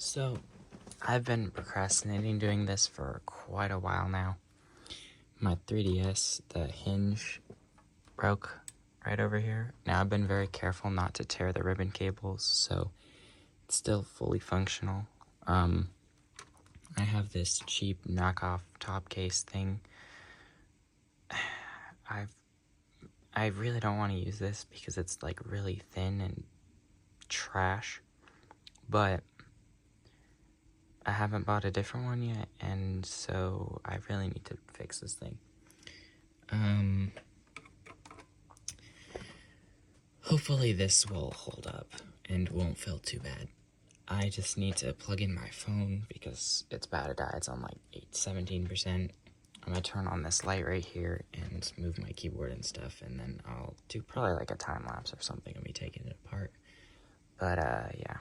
So, I've been procrastinating doing this for quite a while now. My 3DS, the hinge broke right over here. Now, I've been very careful not to tear the ribbon cables, so it's still fully functional. I have this cheap knockoff top case thing. I really don't want to use this because it's like really thin and trash, but I haven't bought a different one yet, and so I really need to fix this thing. Hopefully this will hold up and won't feel too bad. I just need to plug in my phone because it's about to die. It's on like 17%. I'm gonna turn on this light right here and move my keyboard and stuff, and then I'll do probably like a time lapse or something of me taking it apart. But yeah.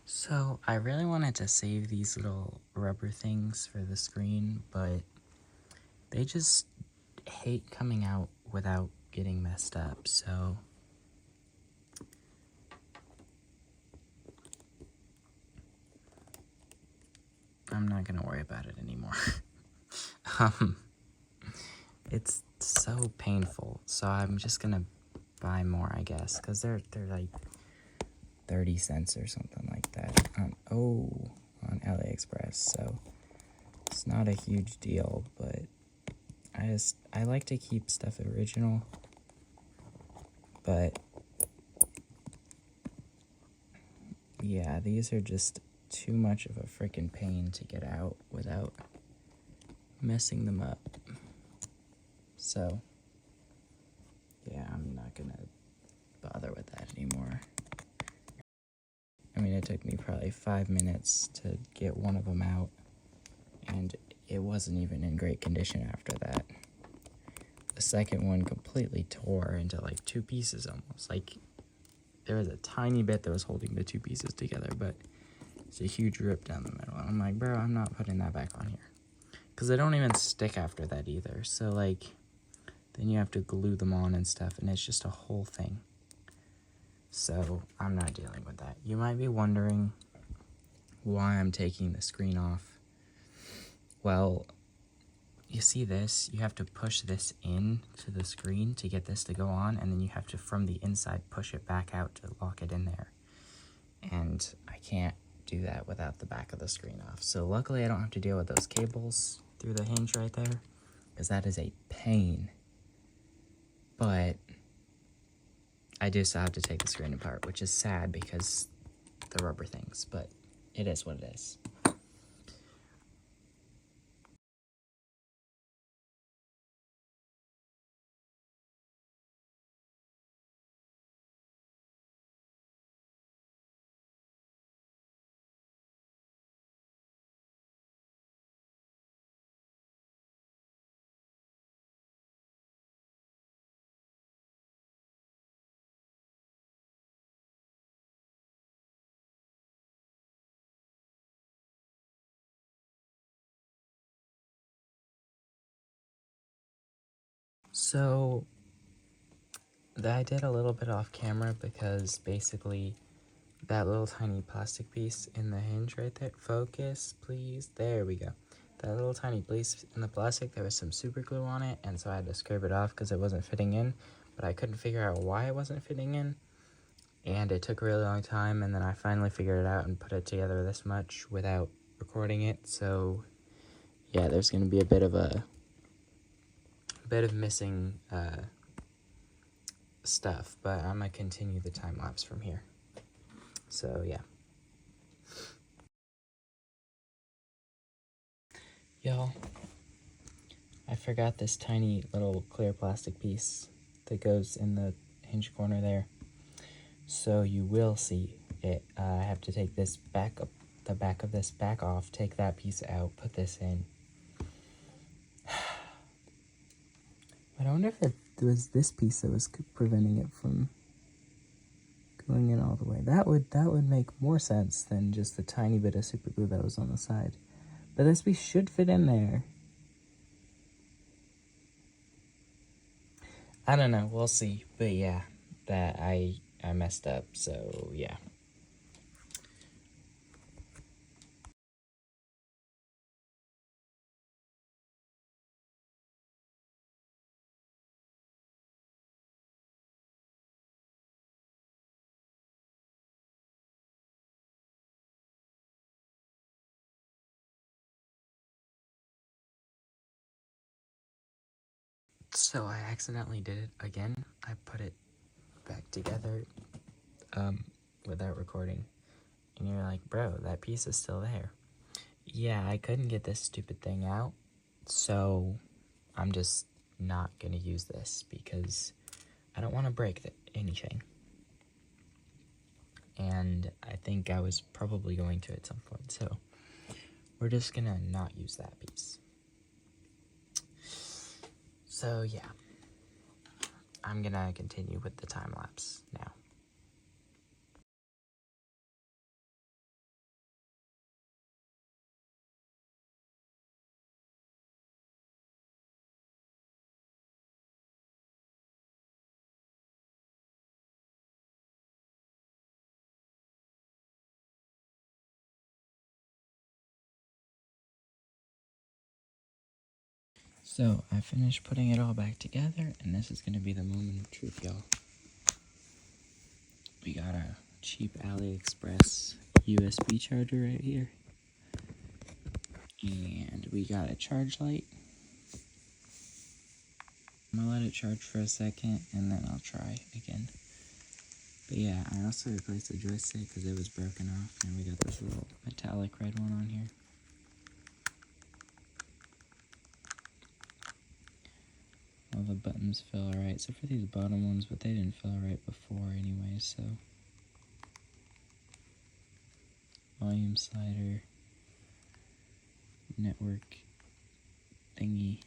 So, I really wanted to save these little rubber things for the screen, but they just hate coming out without getting messed up, so I'm not gonna worry about it anymore. It's so painful, so I'm just gonna buy more, I guess, because they're like 30 cents or something like that on AliExpress, so it's not a huge deal, but I like to keep stuff original, but yeah, these are just too much of a freaking pain to get out without messing them up. So yeah, I'm not gonna bother with that anymore. I mean, it took me probably 5 minutes to get one of them out, and it wasn't even in great condition after that. The second one completely tore into like 2 pieces almost. Like, there was a tiny bit that was holding the 2 pieces together, but it's a huge rip down the middle. And I'm like, bro, I'm not putting that back on here. Because they don't even stick after that either. So, like, then you have to glue them on and stuff, and it's just a whole thing. So, I'm not dealing with that. You might be wondering why I'm taking the screen off. Well, you see this, you have to push this in to the screen to get this to go on, and then you have to, from the inside, push it back out to lock it in there. And I can't do that without the back of the screen off. So luckily I don't have to deal with those cables through the hinge right there, because that is a pain. But I do still have to take the screen apart, which is sad because the rubber things, but it is what it is. So I did a little bit off camera because basically that little tiny plastic piece in the hinge right there, focus please, there we go. That little tiny piece in the plastic, there was some super glue on it, and so I had to scrape it off because it wasn't fitting in, but I couldn't figure out why it wasn't fitting in, and it took a really long time, and then I finally figured it out and put it together this much without recording it. So yeah, there's gonna be a bit of missing stuff, but I'm gonna continue the time lapse from here. So yeah. Y'all, I forgot this tiny little clear plastic piece that goes in the hinge corner there. So you will see I have to take this back up, the back of this back off, take that piece out, put this in. But I wonder if it was this piece that was preventing it from going in all the way. That would make more sense than just the tiny bit of super glue that was on the side. But this piece should fit in there. I don't know, we'll see. But yeah, that I messed up, so yeah. So I accidentally did it again. I put it back together without recording. And you're like, bro, that piece is still there. Yeah, I couldn't get this stupid thing out. So I'm just not going to use this because I don't want to break anything. And I think I was probably going to at some point. So we're just going to not use that piece. So yeah, I'm going to continue with the time lapse now. So I finished putting it all back together, and this is going to be the moment of truth, y'all. We got a cheap AliExpress USB charger right here. And we got a charge light. I'm gonna let it charge for a second, and then I'll try again. But yeah, I also replaced the joystick because it was broken off, and we got this little metallic red one on here. All the buttons feel alright, except for these bottom ones, but they didn't feel right before anyway, so. Volume slider, network thingy,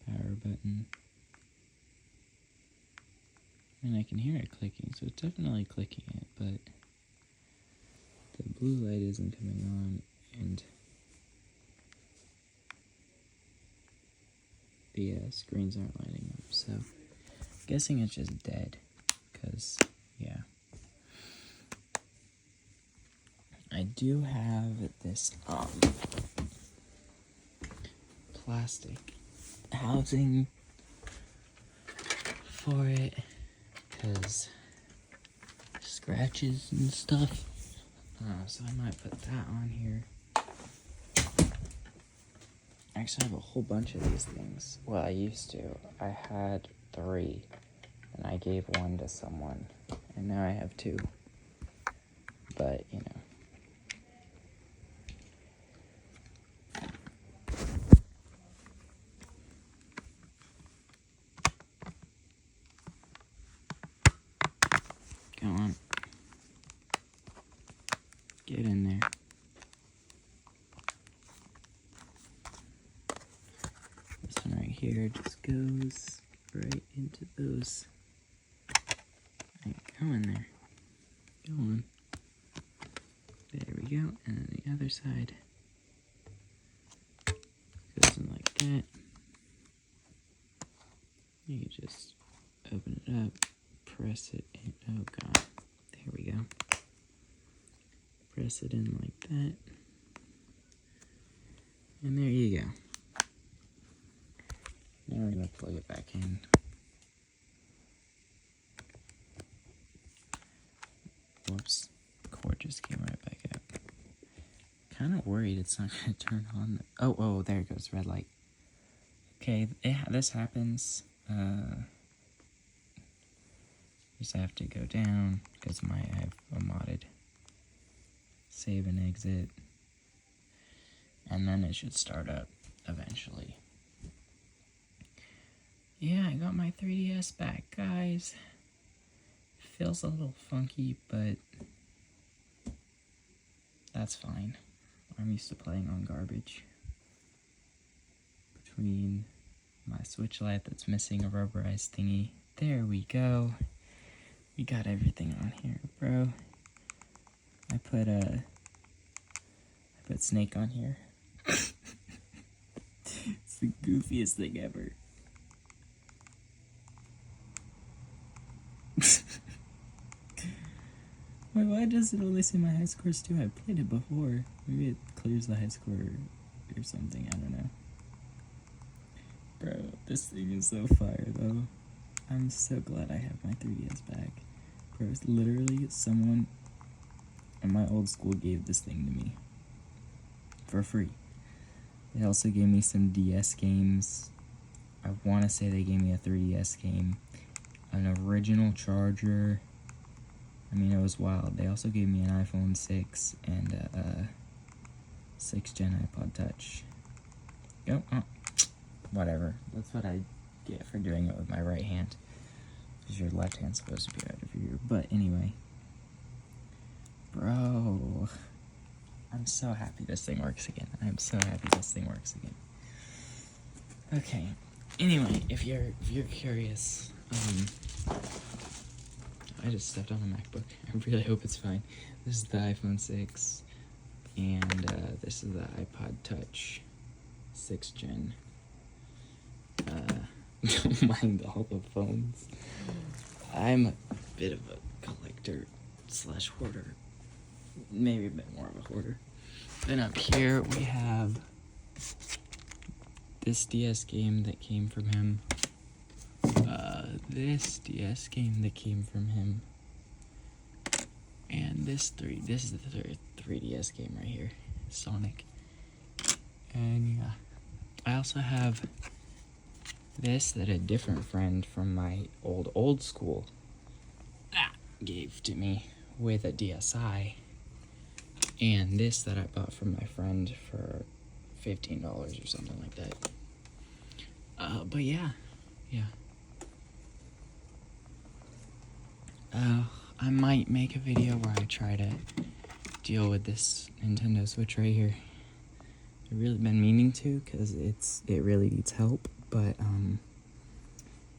power button. And I can hear it clicking, so it's definitely clicking it, but the blue light isn't coming on, and the screens aren't lighting up, so I'm guessing it's just dead, because, yeah. I do have this plastic housing for it, because scratches and stuff, so I might put that on here. Actually, I have a whole bunch of these things. Well, I used to. I had 3, and I gave 1 to someone, and now I have 2. But, you know. Go on. Get in there. This one right here just goes right into those. Right, go in there. Go on. There we go. And then the other side goes in like that. You can just open it up, press it in. Oh god. There we go. Press it in like that. And there you go. Now we're going to plug it back in. Whoops. Cord just came right back up. Kind of worried it's not going to turn on. Oh, there it goes. Red light. Okay, this happens. Just have to go down because I have a modded save and exit. And then it should start up eventually. Yeah, I got my 3DS back, guys. feels a little funky, but that's fine. I'm used to playing on garbage. Between my Switch Lite that's missing a rubberized thingy. There we go. We got everything on here, bro. I put Snake on here. It's the goofiest thing ever. Wait, why does it only say my high scores too? I played it before. Maybe it clears the high score or something, I don't know. Bro, this thing is so fire though. I'm so glad I have my 3DS back. Bro, it's literally someone at my old school gave this thing to me. For free. They also gave me some DS games. I want to say they gave me a 3DS game. An original charger. I mean, it was wild. They also gave me an iPhone 6 and a 6th gen iPod Touch. Yep. Oh, whatever. That's what I get for doing it with my right hand. Because your left hand's supposed to be right over here. But anyway. Bro. I'm so happy this thing works again. I'm so happy this thing works again. Okay. Anyway, if you're curious, I just stepped on a MacBook. I really hope it's fine. This is the iPhone 6, and this is the iPod Touch 6th gen. Don't mind all the phones. I'm a bit of a collector / hoarder. Maybe a bit more of a hoarder. Then up here we have this DS game that came from him. This DS game that came from him. And this is the third 3DS game right here. Sonic. And yeah. I also have this that a different friend from my old school gave to me with a DSi. And this that I bought from my friend for $15 or something like that. But yeah. I might make a video where I try to deal with this Nintendo Switch right here. I've really been meaning to, because it really needs help, but I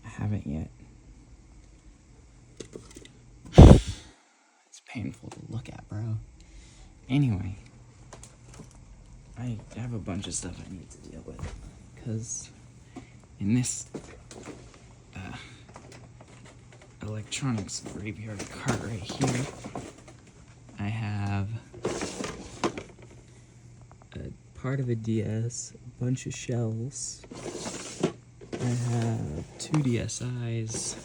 haven't yet. It's painful to look at, bro. Anyway, I have a bunch of stuff I need to deal with, because in this electronics graveyard cart right here, I have a part of a DS, a bunch of shells, I have 2 DSi's,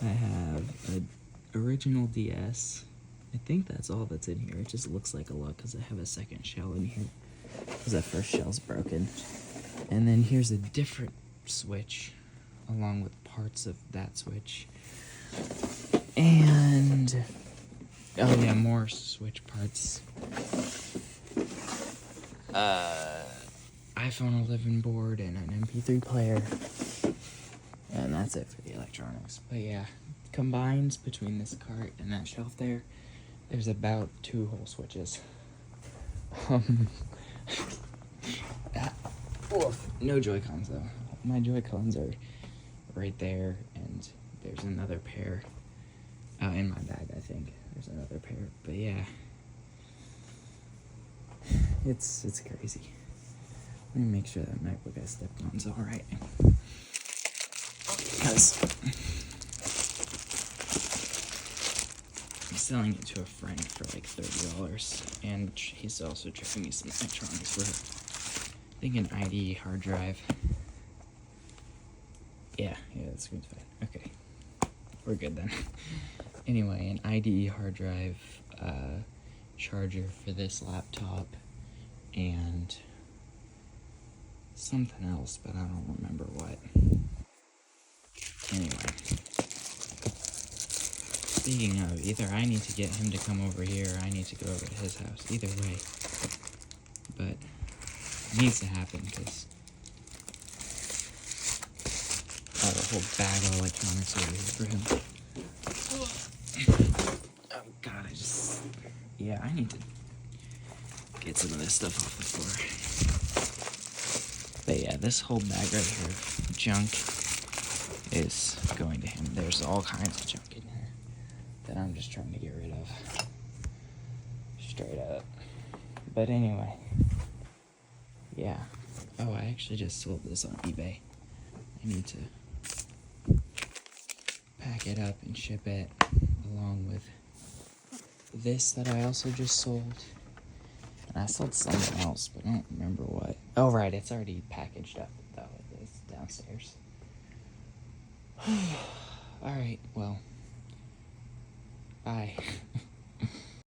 I have an original DS. I think that's all that's in here. It just looks like a lot because I have a second shell in here because that first shell's broken. And then here's a different Switch along with parts of that Switch. And oh yeah, more Switch parts. iPhone 11 board and an MP3 player. And that's it for the electronics. But yeah, combined between this cart and that shelf there's about 2 whole Switches. No Joy-Cons though. My Joy-Cons are right there, and there's another pair in my bag, I think. There's another pair, but yeah. It's crazy. Let me make sure that MacBook I stepped on is alright. Because I'm selling it to a friend for like $30, and he's also trading me some electronics for, I think, an IDE hard drive. Yeah, the screen's fine. Okay, we're good then. Anyway, an IDE hard drive, charger for this laptop, and something else, but I don't remember what. Anyway, speaking of, either I need to get him to come over here, or I need to go over to his house. Either way, but it needs to happen, because I have a whole bag of electronics over here for him. yeah, I need to get some of this stuff off the floor. But yeah, this whole bag right here of junk is going to him. There's all kinds of junk in here that I'm just trying to get rid of. Straight up. But anyway, yeah. Oh, I actually just sold this on eBay. I need to pack it up and ship it along with this that I also just sold. And I sold something else, but I don't remember what. Oh, right, it's already packaged up, though. It's downstairs. Alright, well, bye.